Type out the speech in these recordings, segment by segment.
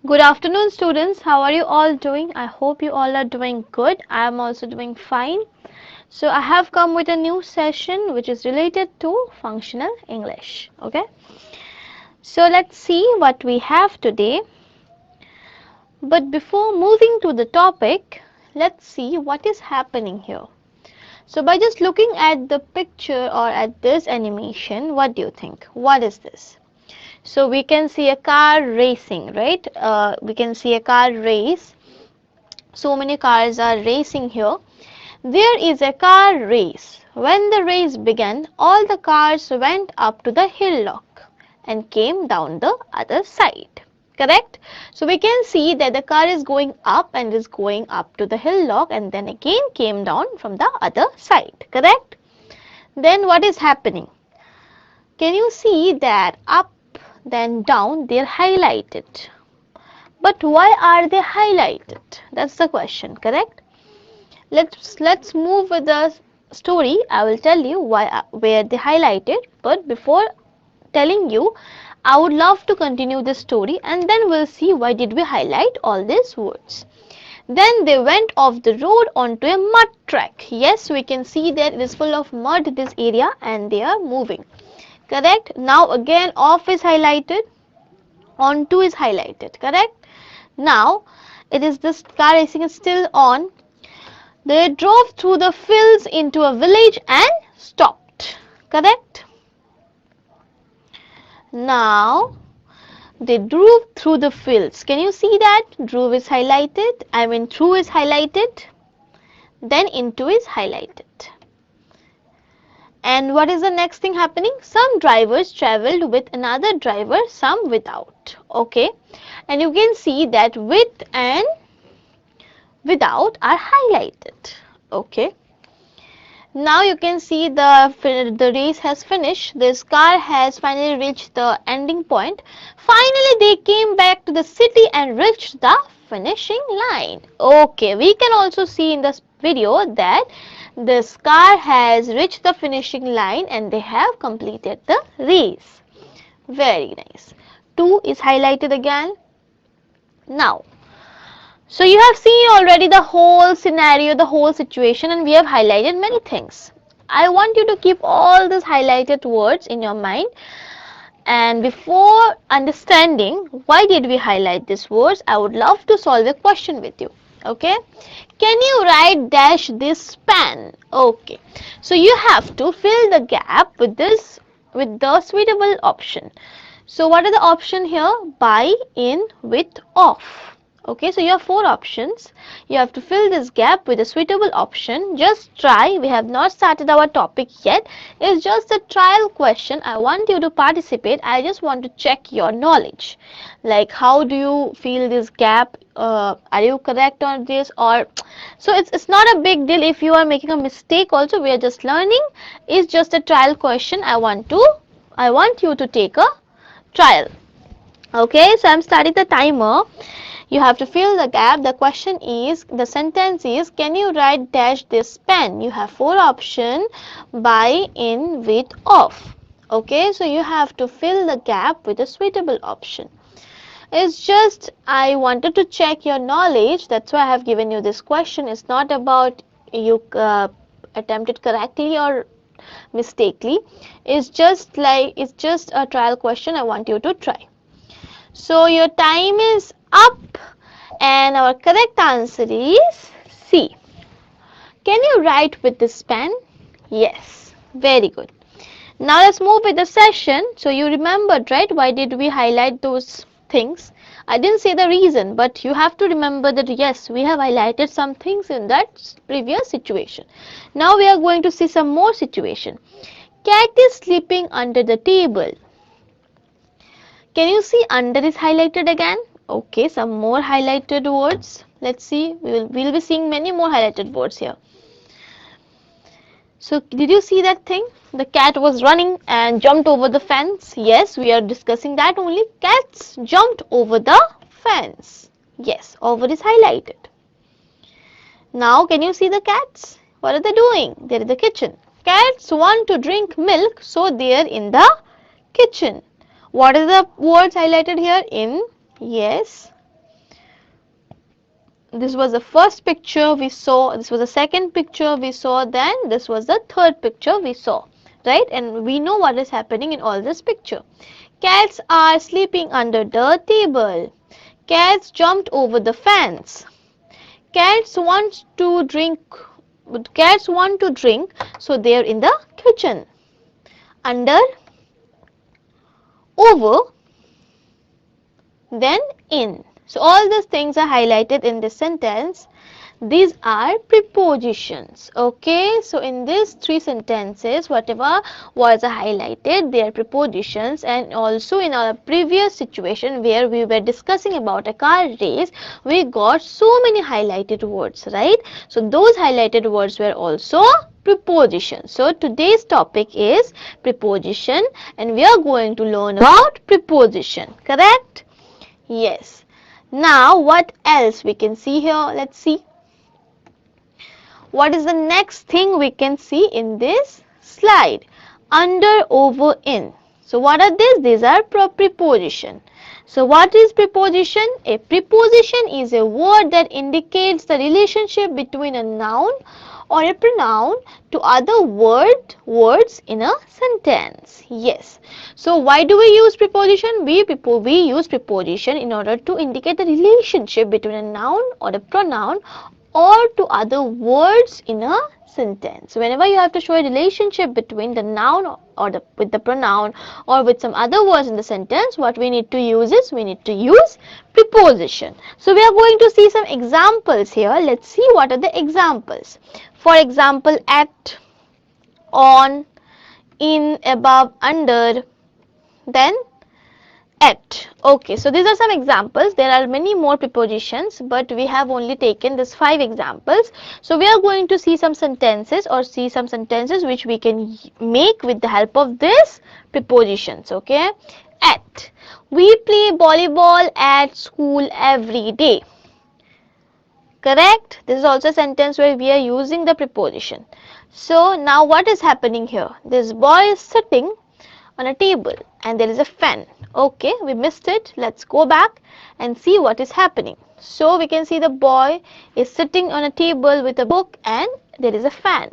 Good afternoon, students. How are you all doing? I hope you all are doing good. I am also doing fine. So, I have come with a new session which is related to functional English. Okay. So, let's see what we have today. But before moving to the topic, let's see what is happening here. So, by just looking at the picture or at this animation, what do you think? What is this? So we can see a car racing, right? We can see a car race. So many cars are racing here. There is a car race. When the race began, all the cars went up to the hillock and came down the other side. Correct? So we can see that the car is going up and is going up to the hillock and then again came down from the other side. Correct? Then what is happening? Can you see that up then down they're highlighted? But why are they highlighted? That's the question, correct? Let's move with the story. I will tell you why where they highlighted, but before telling you, I would love to continue this story and then we'll see why did we highlight all these words. Then they went off the road onto a mud track. Yes, we can see that it is full of mud this area and they are moving. Correct? Now again off is highlighted, onto is highlighted. Correct? Now it is this car racing is still on. They drove through the fields into a village and stopped. Correct? Now they drove through the fields. Can you see that? Drove is highlighted. I mean through is highlighted. Then into is highlighted. And what is the next thing happening? Some drivers traveled with another driver, some without. Okay. And you can see that with and without are highlighted. Okay. Now you can see the race has finished. This car has finally reached the ending point. Finally, they came back to the city and reached the finishing line. Okay. We can also see in this video that this car has reached the finishing line and they have completed the race. Very nice. 2 is highlighted again. Now, so you have seen already the whole scenario, the whole situation, and we have highlighted many things. I want you to keep all these highlighted words in your mind. And before understanding why did we highlight these words, I would love to solve a question with you. Okay, can you write dash this pen? Okay, so you have to fill the gap with the suitable option. So what are the option here? By, in, with, off. Okay, so you have 4 options. You have to fill this gap with a suitable option. Just try. We have not started our topic yet. It's just a trial question. I want you to participate. I just want to check your knowledge. Like how do you feel this gap? Are you correct on this? Or so it's not a big deal if you are making a mistake also. We are just learning. It's just a trial question. I want you to take a trial. Okay, so I'm starting the timer. You have to fill the gap. The question is, the sentence is, can you write dash this pen? You have 4 options: by, in, with, off. Okay, so you have to fill the gap with a suitable option. It's just I wanted to check your knowledge. That's why I have given you this question. It's not about you attempted correctly or mistakenly. It's just a trial question. I want you to try. So your time is up and our correct answer is C. Can you write with this pen? Yes, very good. Now let's move with the session. So you remembered, right? Why did we highlight those things? I didn't say the reason, but you have to remember that yes, we have highlighted some things in that previous situation. Now we are going to see some more situation. Cat is sleeping under the table. Can you see under is highlighted again? Okay, some more highlighted words. Let's see. We'll be seeing many more highlighted words here. So did you see that thing? The cat was running and jumped over the fence. Yes, we are discussing that only. Cats jumped over the fence. Yes, over is highlighted. Now can you see the cats? What are they doing? They're in the kitchen. Cats want to drink milk, so they're in the kitchen. What are the words highlighted here? In, yes, this was the first picture we saw, this was the second picture we saw, then this was the third picture we saw, right? And we know what is happening in all this picture. Cats are sleeping under the table. Cats jumped over the fence. Cats want to drink. Cats want to drink, so they are in the kitchen. Under, over, then in. So all these things are highlighted in this sentence. These are prepositions. Okay, so in these three sentences, whatever was highlighted, they are prepositions. And also in our previous situation where we were discussing about a car race, we got so many highlighted words, right? So those highlighted words were also prepositions. So today's topic is preposition, and we are going to learn about preposition, correct? Yes. Now what else we can see here? Let's see. What is the next thing we can see in this slide? Under, over, in. So what are these? These are preposition. So what is preposition? A preposition is a word that indicates the relationship between a noun or a pronoun to other words in a sentence. Yes. So why do we use preposition? We use preposition in order to indicate the relationship between a noun or a pronoun or to other words in a sentence. Whenever you have to show a relationship between the noun or with the pronoun or with some other words in the sentence, what we need to use is we need to use preposition. So we are going to see some examples here. Let's see what are the examples. For example, at, on, in, above, under, then at. Okay, so these are some examples. There are many more prepositions, but we have only taken these 5 examples. So we are going to see some sentences which we can make with the help of these prepositions. Okay, at. We play volleyball at school every day. Correct? This is also a sentence where we are using the preposition. So now what is happening here? This boy is sitting on a table and there is a fan. Okay, we missed it. Let's go back and see what is happening. So we can see the boy is sitting on a table with a book and there is a fan.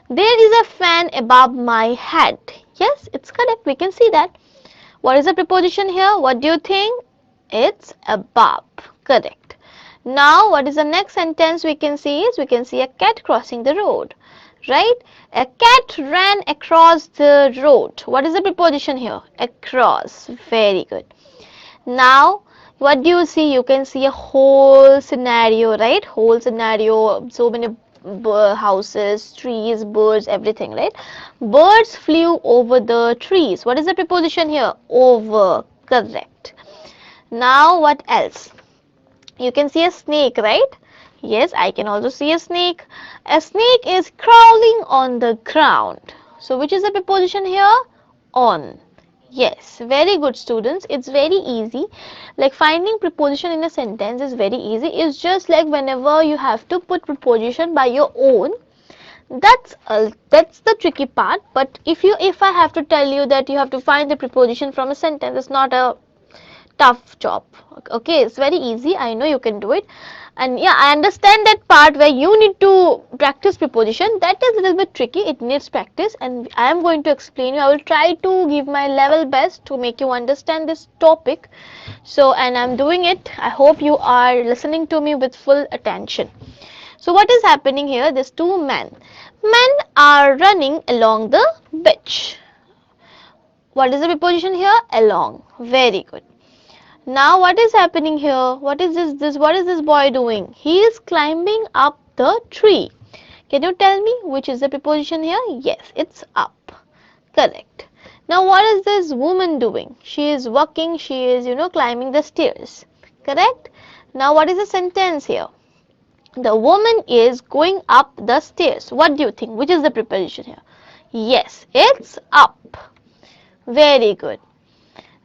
There is a fan above my head. Yes, it's correct. We can see that. What is the preposition here? What do you think? It's above. Correct. Now what is the next sentence we can see is we can see a cat crossing the road. Right? A cat ran across the road. What is the preposition here? Across. Very good. Now, what do you see? You can see a whole scenario, right? Whole scenario, so many houses, trees, birds, everything, right? Birds flew over the trees. What is the preposition here? Over. Correct. Now, what else? You can see a snake, right? Yes, I can also see a snake. A snake is crawling on the ground. So which is the preposition here? On. Yes, very good students. It's very easy. Like finding preposition in a sentence is very easy. It's just like whenever you have to put preposition by your own. That's the tricky part. But if I have to tell you that you have to find the preposition from a sentence, it's not a tough job. Okay, it's very easy. I know you can do it. And yeah, I understand that part where you need to practice preposition. That is a little bit tricky. It needs practice, and I am going to explain you. I will try to give my level best to make you understand this topic. So, and I'm doing it. I hope you are listening to me with full attention. So what is happening here? There's 2 men. Men are running along the beach. What is the preposition here? Along. Very good. Now what is happening here? What is what is this boy doing? He is climbing up the tree. Can you tell me which is the preposition here? Yes, it's up. Correct. Now what is this woman doing? She is walking, she is, climbing the stairs. Correct? Now what is the sentence here? The woman is going up the stairs. What do you think? Which is the preposition here? Yes, it's up. Very good.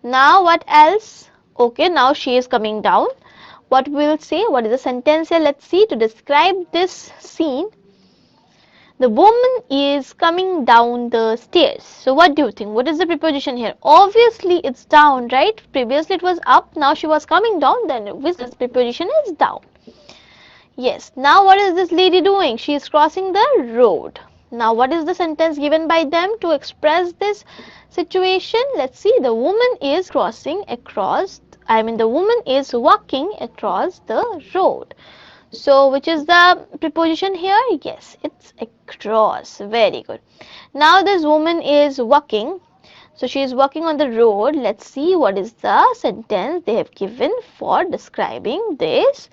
Now what else? Okay, now she is coming down. What we will say? What is the sentence here? Let's see. To describe this scene, the woman is coming down the stairs. So what do you think? What is the preposition here? Obviously it's down, right? Previously it was up. Now she was coming down. Then this preposition is down. Yes. Now what is this lady doing? She is crossing the road. Now what is the sentence given by them to express this situation? Let's see. The woman is crossing across, the woman is walking across the road. So which is the preposition here? Yes, it's across. Very good. Now this woman is walking. So she is walking on the road. Let's see what is the sentence they have given for describing this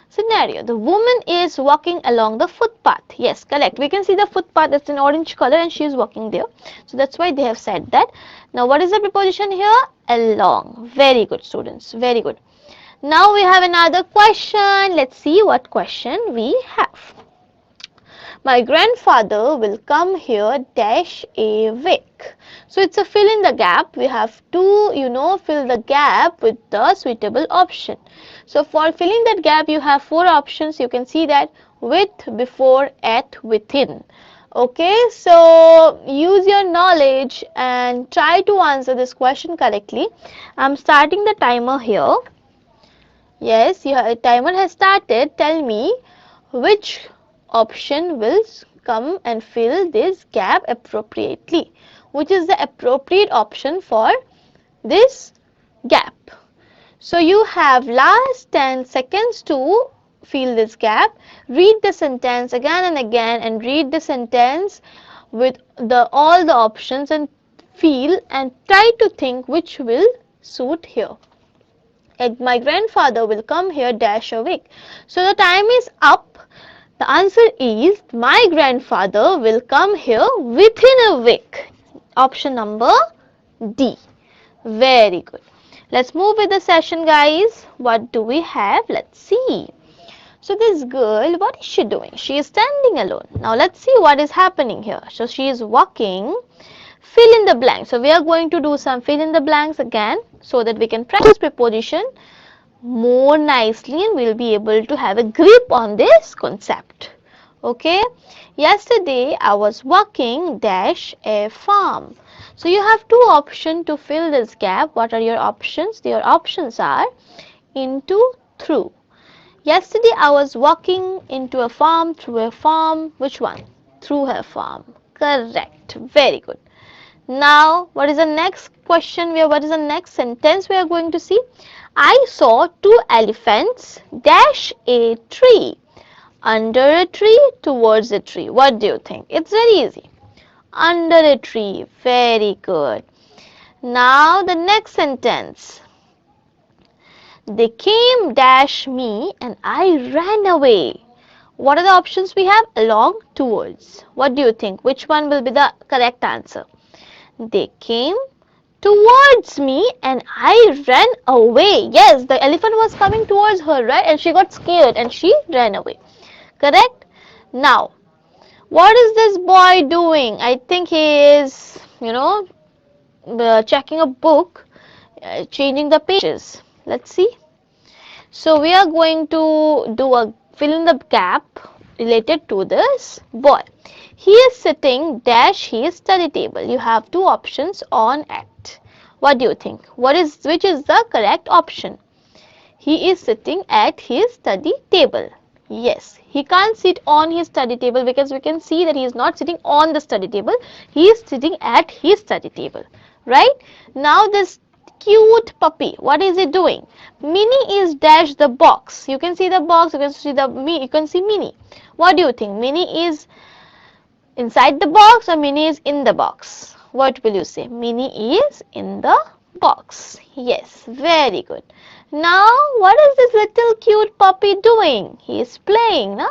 scenario. The woman is walking along the footpath. Yes, correct. We can see the footpath is in orange color and she is walking there. So that's why they have said that. Now what is the preposition here? Along. Very good, students. Very good. Now we have another question. Let's see what question we have. My grandfather will come here dash a week. So it's a fill in the gap. We have to, fill the gap with the suitable option. So for filling that gap, you have 4 options. You can see that: with, before, at, within. Okay, so use your knowledge and try to answer this question correctly. I'm starting the timer here. Yes, your timer has started. Tell me which option will come and fill this gap appropriately. Which is the appropriate option for this gap? So you have last 10 seconds to fill this gap. Read the sentence again and again and read the sentence with all the options and feel and try to think which will suit here. My grandfather will come here dash a week. So the time is up. The answer is my grandfather will come here within a week. Option number D. Very good. Let's move with the session, guys. What do we have? Let's see. So this girl, what is she doing? She is standing alone. Now let's see what is happening here. So she is walking. Fill in the blanks. So we are going to do some fill in the blanks again so that we can practice preposition more nicely and we'll be able to have a grip on this concept. Okay. Yesterday I was walking dash a farm. So you have 2 options to fill this gap. What are your options? Your options are into, through. Yesterday I was walking into a farm, through a farm. Which one? Through a farm. Correct. Very good. Now, what is the next question? What is the next sentence we are going to see? I saw 2 elephants dash a tree. Under a tree, towards a tree. What do you think? It's very easy. Under a tree. Very good. Now, the next sentence. They came dash me and I ran away. What are the options we have? Along, towards. What do you think? Which one will be the correct answer? They came towards me and I ran away. Yes, the elephant was coming towards her, right? And she got scared and she ran away. Correct? Now, what is this boy doing? I think he is, checking a book, changing the pages. Let's see. So we are going to do a fill in the gap related to this boy. He is sitting dash his study table. You have 2 options on at. What do you think? Which is the correct option? He is sitting at his study table. Yes, he can't sit on his study table because we can see that he is not sitting on the study table. He is sitting at his study table. Right? Now this cute puppy, what is it doing? Minnie is dash the box. You can see the box, you can see Minnie. What do you think? Minnie is inside the box or Minnie is in the box? What will you say? Minnie is in the box. Yes, very good. Now, what is this little cute puppy doing? He is playing, no?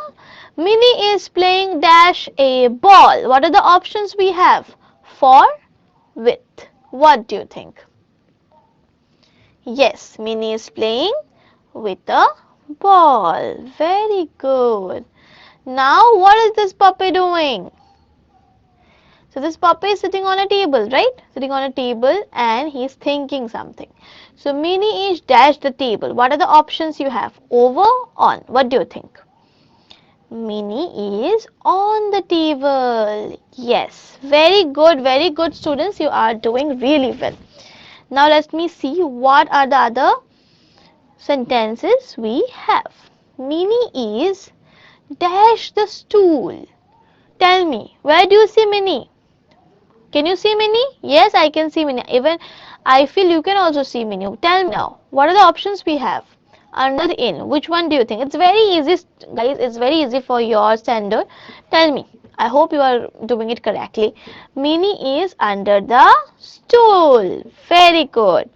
Minnie is playing dash a ball. What are the options we have? For, with. What do you think? Yes, Minnie is playing with a ball. Very good. Now, what is this puppy doing? So this puppy is sitting on a table, right? Sitting on a table and he is thinking something. So Minnie is dash the table. What are the options you have? Over, on. What do you think? Minnie is on the table. Yes, very good students. You are doing really well. Now let me see what are the other sentences we have. Minnie is dash the stool. Tell me, where do you see Minnie? Can you see Minnie? Yes, I can see Minnie. Even I feel you can also see Minnie. Tell me now, what are the options we have? Under the in, which one do you think? It's very easy, guys. It's very easy for your standard. Tell me. I hope you are doing it correctly. Minnie is under the stool. Very good.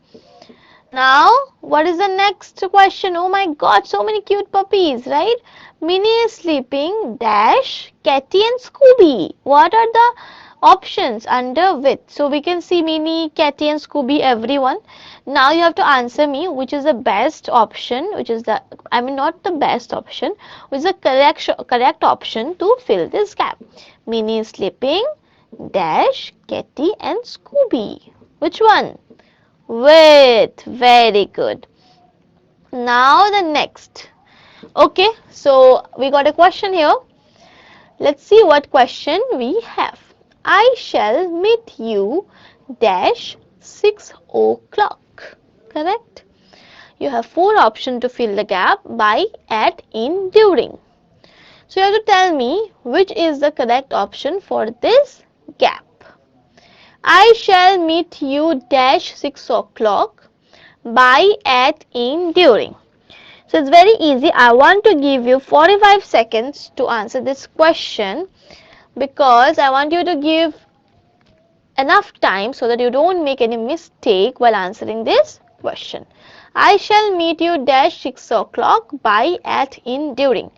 Now, what is the next question? Oh my God, so many cute puppies, right? Minnie is sleeping, dash, Catty and Scooby. What are the options under with? So we can see Minnie, Catty and Scooby, everyone. Now you have to answer me which is the best option, which is the, I mean not the best option, which is the correct option to fill this gap. Minnie is sleeping, dash, Catty and Scooby. Which one? With, very good. Now the next. Okay, so we got a question here. Let's see what question we have. I shall meet you dash 6 o'clock. Correct? You have four options to fill the gap: by, at, in, during. So you have to tell me which is the correct option for this gap. I shall meet you dash 6 o'clock, by, at, in, during. So it's very easy. I want to give you 45 seconds to answer this question because I want you to give enough time so that you don't make any mistake while answering this question. I shall meet you dash 6 o'clock, by, at, in, during.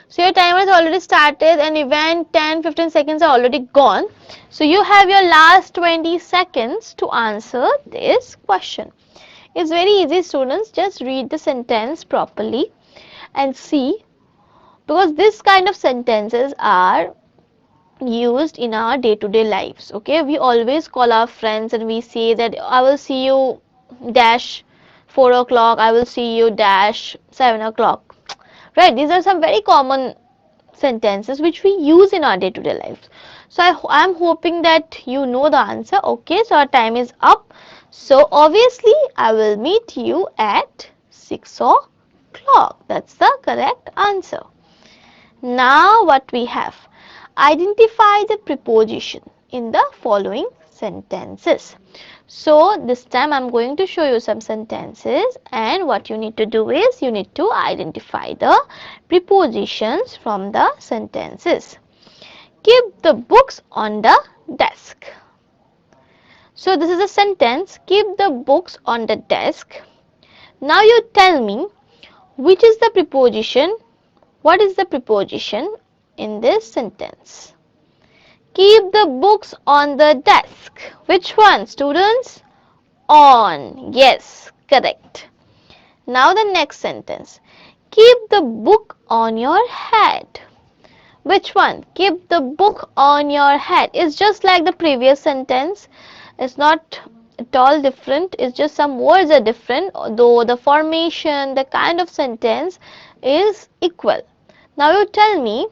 So your timer has already started and even 10-15 seconds are already gone. So you have your last 20 seconds to answer this question. It's very easy, students. Just read the sentence properly and see, because this kind of sentences are used in our day-to-day lives. Okay, we always call our friends and we say that I will see you dash 4 o'clock, I will see you dash 7 o'clock. Right, these are some very common sentences which we use in our day-to-day lives. So I'm hoping that you know the answer. Okay, so our time is up. So obviously I will meet you at 6 o'clock. That's the correct answer. Now what we have? Identify the preposition in the following sentences. So this time I'm going to show you some sentences, and what you need to do is you need to identify the prepositions from the sentences. Keep the books on the desk. So this is a sentence, keep the books on the desk. Now you tell me which is the preposition, what is the preposition in this sentence. Keep the books on the desk. Which one, students? On. Yes, correct. Now the next sentence. Keep the book on your head. Which one? Keep the book on your head. It's just like the previous sentence. It's not at all different. It's just some words are different, though the formation, the kind of sentence is equal. Now you tell me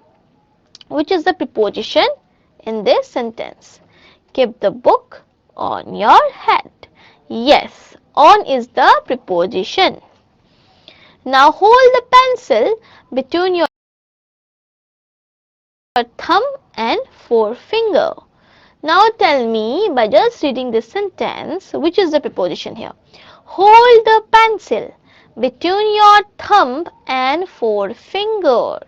which is the preposition in this sentence. Keep the book on your head. Yes, on is the preposition. Now hold the pencil between your thumb and forefinger. Now tell me, by just reading this sentence, which is the preposition here. Hold the pencil between your thumb and forefinger.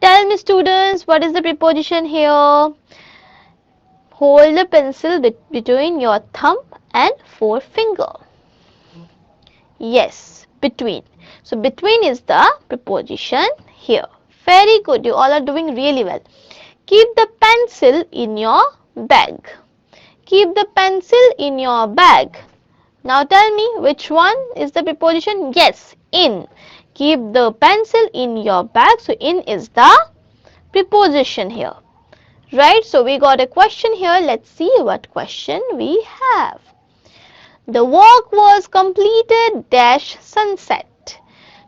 Tell me, students, what is the preposition here? Hold the pencil between your thumb and forefinger. Yes, between. So between is the preposition here. Very good. You all are doing really well. Keep the pencil in your bag. Keep the pencil in your bag. Now tell me which one is the preposition? Yes, in. Keep the pencil in your bag. So in is the preposition here. Right, so we got a question here. Let's see what question we have. The walk was completed dash sunset.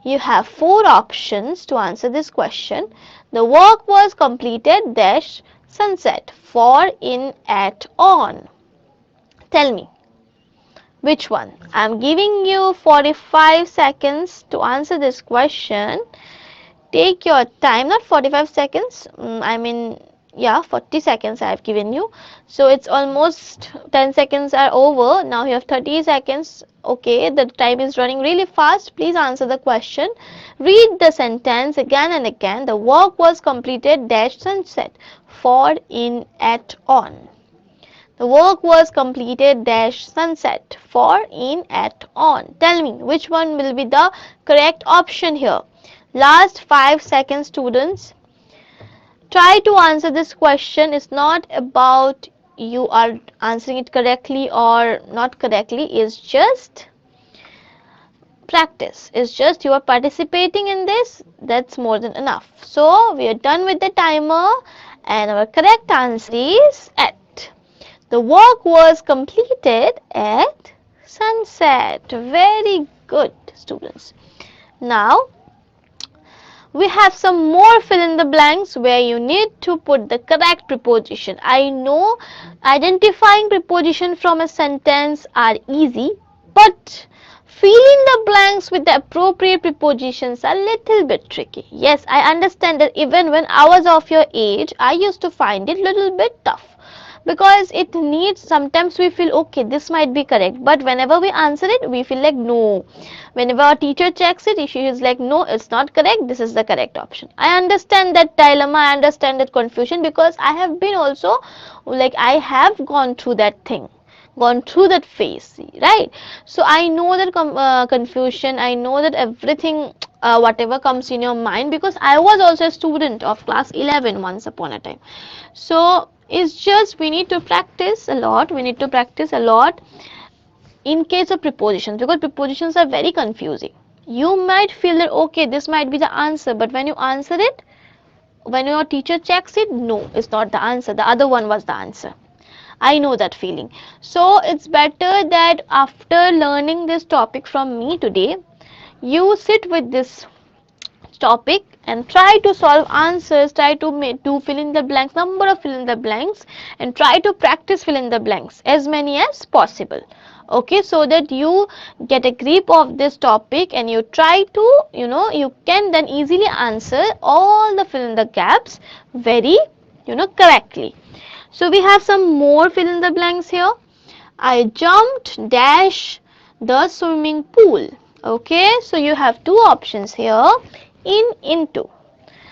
You have four options to answer this question. The walk was completed dash sunset. For, in, at, on. Tell me which one. I'm giving you 45 seconds to answer this question. take your time, not 45 seconds, I mean, yeah, 40 seconds I have given you. So it's almost 10 seconds are over. Now you have 30 seconds. Okay, the time is running really fast. Please answer the question. Read the sentence again and again. The work was completed dash sunset, for, in, at, on. The work was completed dash sunset, for, in, at, on. Tell me which one will be the correct option here. Last 5 seconds, students. Try to answer this question. It's not about you are answering it correctly or not correctly. It's just practice. It's just you are participating in this. That's more than enough. So we are done with the timer, and our correct answer is at. The work was completed at sunset. Very good, students. Now we have some more fill in the blanks where you need to put the correct preposition. I know identifying preposition from a sentence are easy, but filling the blanks with the appropriate prepositions are a little bit tricky. Yes, I understand that even when I was of your age, I used to find it a little bit tough, because it needs, sometimes we feel okay, this might be correct, but whenever we answer it we feel like no. Whenever our teacher checks it, she is like no, it's not correct, this is the correct option. I understand that dilemma, I understand that confusion, because I have been also, like, I have gone through that thing, gone through that phase, right? So I know that confusion, I know that everything, whatever comes in your mind, because I was also a student of class 11 once upon a time. So it's just we need to practice a lot, we need to practice a lot in case of prepositions, because prepositions are very confusing. You might feel that okay, this might be the answer, but when you answer it, when your teacher checks it, no, it's not the answer, the other one was the answer. I know that feeling. So it's better that after learning this topic from me today, you sit with this topic and try to solve answers, try to do fill in the blanks, number of fill in the blanks, and try to practice fill in the blanks as many as possible. Okay, so that you get a grip of this topic and you try to, you can then easily answer all the fill in the gaps very, correctly. So we have some more fill in the blanks here. I jumped dash the swimming pool. Okay, so you have two options here, in, into.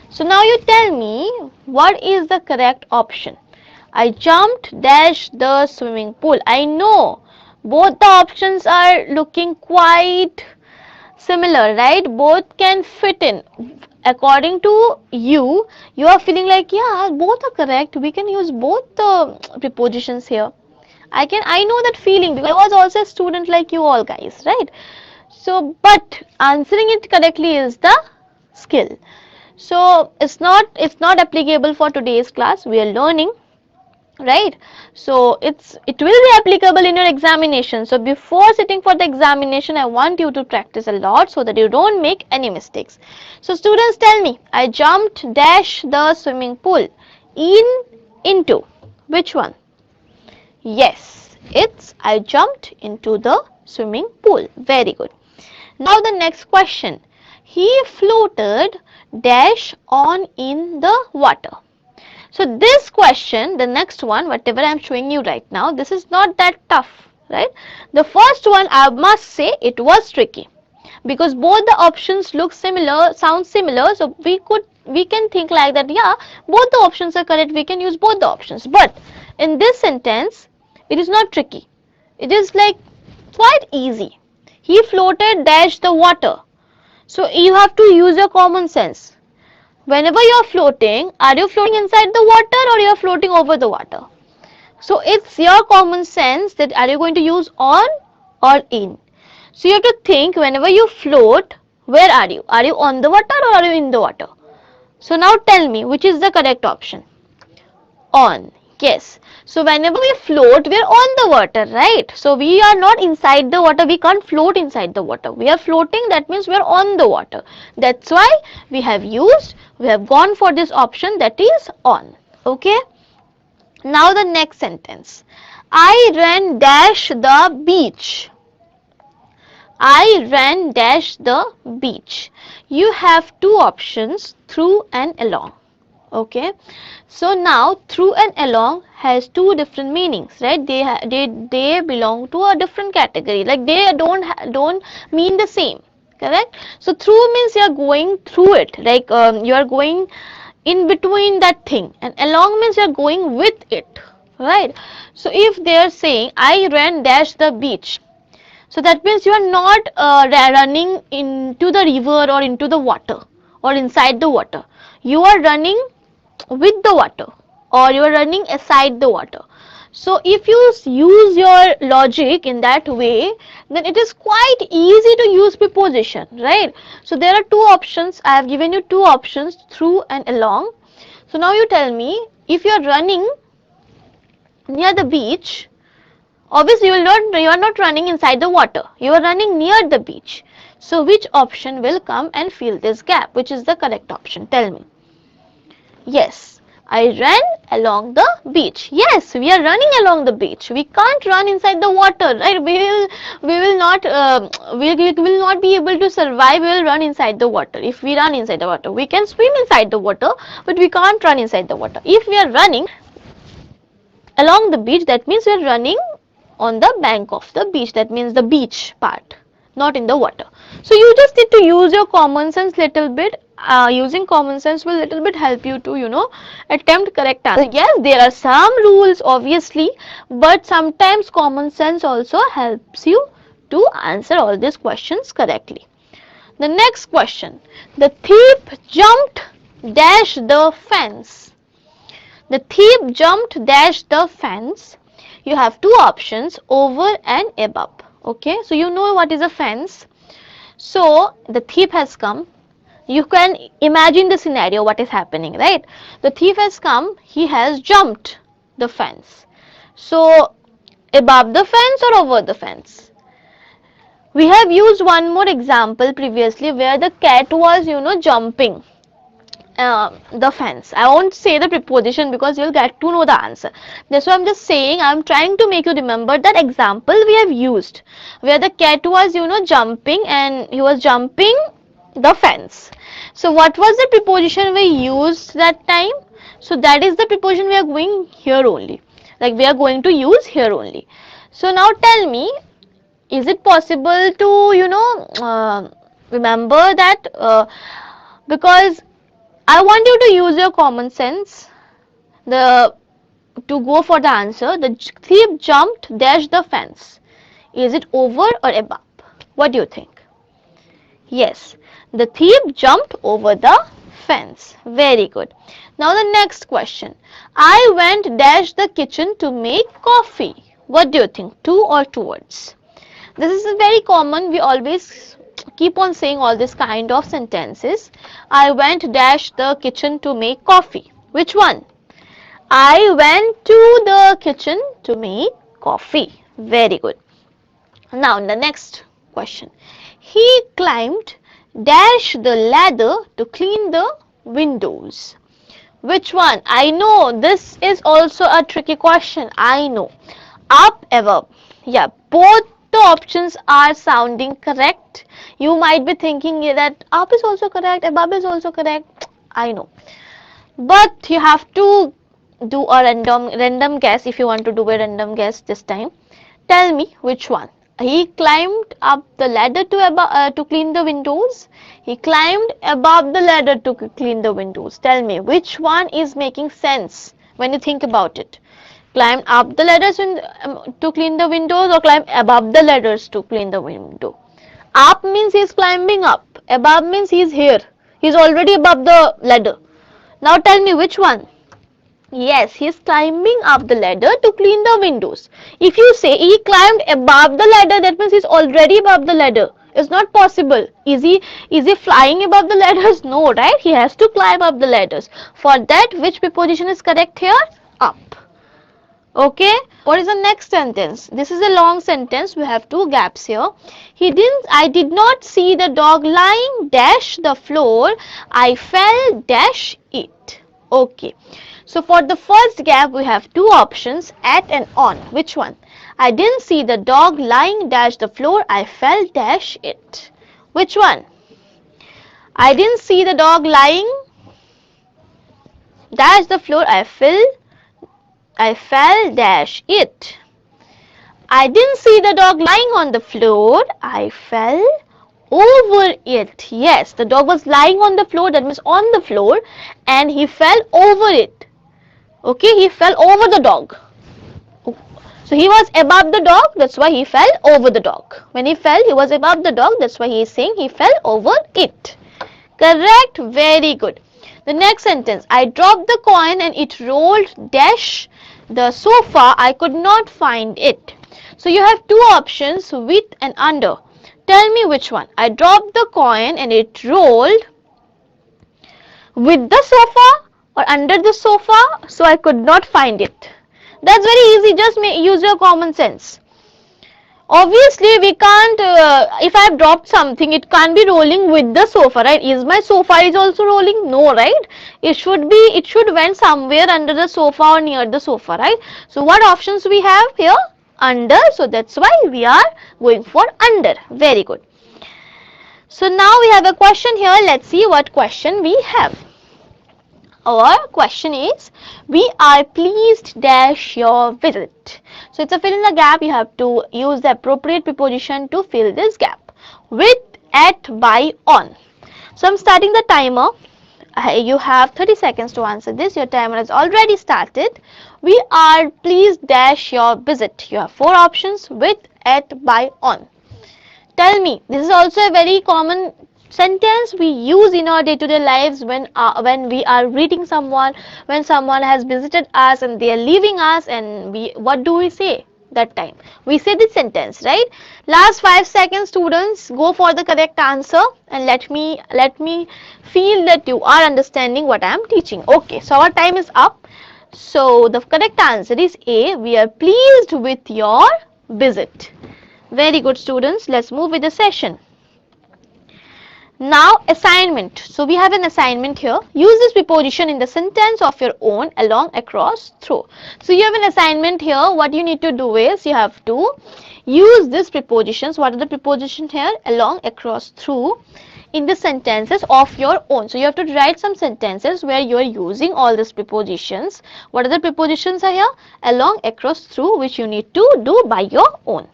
So now you tell me what is the correct option. I jumped dash the swimming pool. I know both the options are looking quite similar, right? Both can fit in. According to you, you are feeling like, yeah, both are correct. We can use both the prepositions here. I know that feeling because I was also a student like you all guys, right? So, but answering it correctly is the skill. So it's not applicable for today's class. We are learning, right? So it will be applicable in your examination. So before sitting for the examination, I want you to practice a lot so that you don't make any mistakes. So students, tell me, I jumped dash the swimming pool. In, into, which one? Yes, it's I jumped into the swimming pool. Very good. Now the next question. He floated dash on in the water. So this question, the next one, whatever I am showing you right now, this is not that tough, right? The first one, I must say, it was tricky because both the options look similar, sound similar. So we can think like that, yeah, both the options are correct. We can use both the options. But in this sentence, it is not tricky. It is like quite easy. He floated dash the water. So you have to use your common sense. Whenever you are floating, are you floating inside the water or you are floating over the water? So it's your common sense that are you going to use on or in. So you have to think whenever you float, where are you? Are you on the water or are you in the water? So now tell me which is the correct option. On. Yes. So whenever we float, we are on the water, right? So we are not inside the water. We can't float inside the water. We are floating. That means we are on the water. That's why we have gone for this option, that is on. Okay. Now the next sentence. I ran dash the beach. I ran dash the beach. You have two options, through and along. Okay, so now through and along has two different meanings, right? They belong to a different category, like they don't mean the same, correct? So through means you are going through it, like you are going in between that thing, and along means you are going with it, right? So if they are saying I ran dash the beach, so that means you are not running into the river or into the water or inside the water. You are running with the water, or you are running aside the water. So if you use your logic in that way, then it is quite easy to use preposition, right? So there are two options. I have given you two options, through and along. So now you tell me, if you are running near the beach, obviously you are not running inside the water, you are running near the beach. So which option will come and fill this gap? Which is the correct option? Tell me. Yes, I ran along the beach. Yes, we are running along the beach. We can't run inside the water, right? We will not be able to survive. We will run inside the water. If we run inside the water, we can swim inside the water, but we can't run inside the water. If we are running along the beach, that means we are running on the bank of the beach. That means the beach part, not in the water. So you just need to use your common sense little bit. Using common sense will little bit help you to attempt correct answer. Yes, there are some rules obviously, but sometimes common sense also helps you to answer all these questions correctly. The next question: the thief jumped dash the fence. The thief jumped dash the fence. You have two options, over and above. Okay, so you know what is a fence. So the thief has come. You can imagine the scenario, what is happening, right? The thief has come, he has jumped the fence. So above the fence or over the fence? We have used one more example previously where the cat was jumping the fence. I won't say the preposition because you'll get to know the answer. That's why I'm just saying, I'm trying to make you remember that example we have used where the cat was jumping, and he was jumping the fence. So what was the preposition we used that time? So that is the preposition we are going here only, like we are going to use here only. So now tell me, is it possible to remember that because I want you to use your common sense to go for the answer. The thief jumped dash the fence. Is it over or above? What do you think? Yes, the thief jumped over the fence. Very good. Now the next question. I went dash the kitchen to make coffee. What do you think? To or towards? This is very common. We always keep on saying all this kind of sentences. I went dash the kitchen to make coffee. Which one? I went to the kitchen to make coffee. Very good. Now the next question. He climbed dash the ladder to clean the windows. Which one? I know this is also a tricky question. I know. Up, above. Yeah, both the options are sounding correct. You might be thinking that up is also correct, above is also correct. I know. But you have to do a random guess if you want to do a random guess this time. Tell me which one. He climbed up the ladder to clean the windows. He climbed above the ladder to clean the windows. Tell me which one is making sense when you think about it. Climb up the ladders to clean the windows, or climb above the ladders to clean the window? Up means he is climbing up. Above means he is here. He is already above the ladder. Now tell me which one. Yes, he is climbing up the ladder to clean the windows. If you say he climbed above the ladder, that means he is already above the ladder. It's not possible. Is he flying above the ladders? No, right? He has to climb up the ladders. For that, which preposition is correct here? Up. Okay, what is the next sentence? This is a long sentence. We have two gaps here. I did not see the dog lying dash the floor. I fell dash it. Okay. So for the first gap we have two options, at and on. Which one? I didn't see the dog lying dash the floor, I fell dash it. Which one? I didn't see the dog lying dash the floor, I fell dash it. I didn't see the dog lying on the floor, I fell over it. Yes, the dog was lying on the floor, that means on the floor, and he fell over it. Okay, he fell over the dog. So he was above the dog, that's why he fell over the dog. When he fell, he was above the dog, that's why he is saying he fell over it. Correct? Very good. The next sentence, I dropped the coin and it rolled dash the sofa, I could not find it. So you have two options, with and under. Tell me which one. I dropped the coin and it rolled with the sofa or under the sofa, so I could not find it. That's very easy, just use your common sense. Obviously, we can't, if I have dropped something, it can't be rolling with the sofa, right? Is my sofa is also rolling? No, right? It should went somewhere under the sofa or near the sofa, right? So what options we have here? Under, so that's why we are going for under. Very good. So now we have a question here. Let's see what question we have. Our question is, we are pleased dash your visit. So it's a fill in the gap. You have to use the appropriate preposition to fill this gap. With, at, by, on. So I'm starting the timer. You have 30 seconds to answer this. Your timer has already started. We are pleased dash your visit. You have four options: with, at, by, on. Tell me, this is also a very common sentence we use in our day-to-day lives when we are greeting someone, when someone has visited us and they are leaving us, and what do we say that time? We say this sentence, right? Last 5 seconds, students, go for the correct answer and let me feel that you are understanding what I am teaching. Okay, so our time is up. So the correct answer is A. We are pleased with your visit. Very good, students. Let's move with the session. Now assignment. So we have an assignment here. Use this preposition in the sentence of your own, along, across, through. So you have an assignment here. What you need to do is you have to use these prepositions. What are the prepositions here? Along, across, through in the sentences of your own. So you have to write some sentences where you are using all these prepositions. What are the prepositions are here? Along, across, through, which you need to do by your own.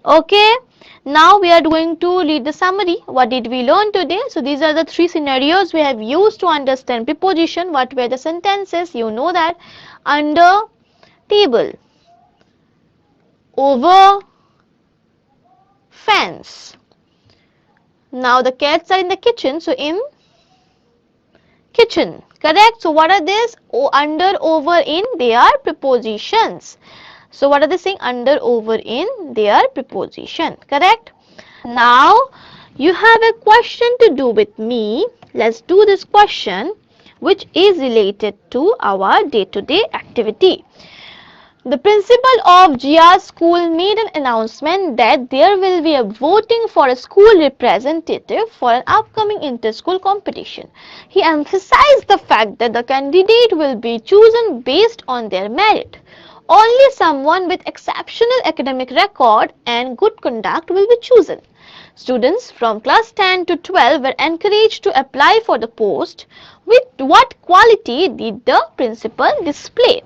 Okay. Now we are going to read the summary. What did we learn today? So these are the three scenarios we have used to understand preposition. What were the sentences? You know that. Under, table. Over, fence. Now the cats are in the kitchen. So in, kitchen. Correct? So what are these? Under, over, in. They are prepositions. So what are they saying? Under, over, in, they are preposition. Correct? Now you have a question to do with me. Let's do this question, which is related to our day-to-day activity. The principal of Jia's school made an announcement that there will be a voting for a school representative for an upcoming inter-school competition. He emphasized the fact that the candidate will be chosen based on their merit. Only someone with exceptional academic record and good conduct will be chosen. Students from class 10 to 12 were encouraged to apply for the post. With what quality did the principal display?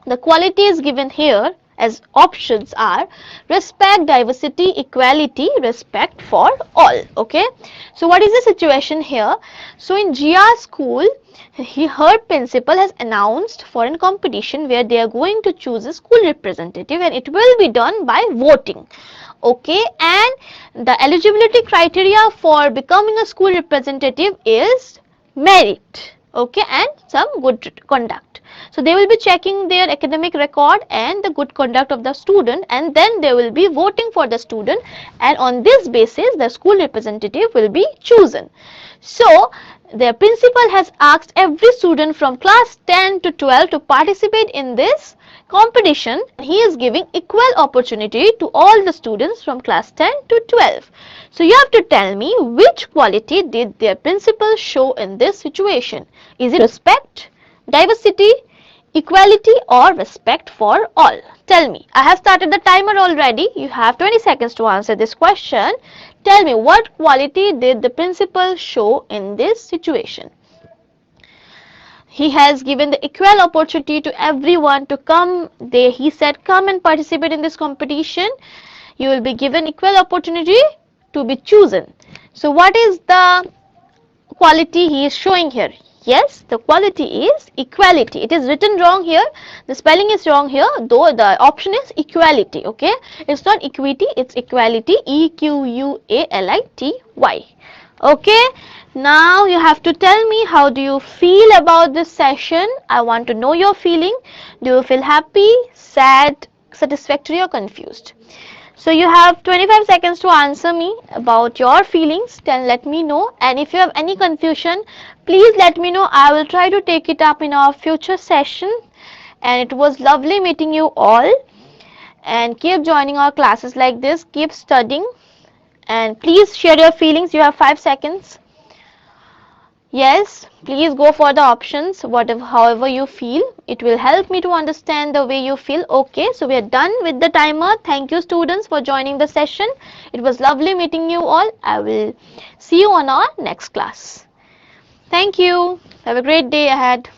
The qualities given here as options are respect, diversity, equality, respect for all. Okay. So what is the situation here? So in Jia's school, her principal has announced for a competition where they are going to choose a school representative, and it will be done by voting. Okay, and the eligibility criteria for becoming a school representative is merit. Okay, and some good conduct. So they will be checking their academic record and the good conduct of the student, and then they will be voting for the student, and on this basis the school representative will be chosen. So the principal has asked every student from class 10 to 12 to participate in this competition. He is giving equal opportunity to all the students from class 10 to 12. So you have to tell me which quality did their principal show in this situation. Is it respect, diversity, equality or respect for all? Tell me. I have started the timer already. You have 20 seconds to answer this question. Tell me, what quality did the principal show in this situation? He has given the equal opportunity to everyone to come. He said, come and participate in this competition. You will be given equal opportunity to be chosen. So what is the quality he is showing here? Yes, the quality is equality. It is written wrong here. The spelling is wrong here, though the option is equality. Okay, it's not equity, it's equality. EQUALITY. Okay, now you have to tell me, how do you feel about this session? I want to know your feeling. Do you feel happy, sad, satisfactory, or confused? So you have 25 seconds to answer me about your feelings. Then let me know. And if you have any confusion, please let me know. I will try to take it up in our future session. And it was lovely meeting you all. And keep joining our classes like this. Keep studying. And please share your feelings. You have 5 seconds. Yes, please go for the options, whatever, however you feel. It will help me to understand the way you feel. Okay, so we are done with the timer. Thank you, students, for joining the session. It was lovely meeting you all. I will see you on our next class. Thank you. Have a great day ahead.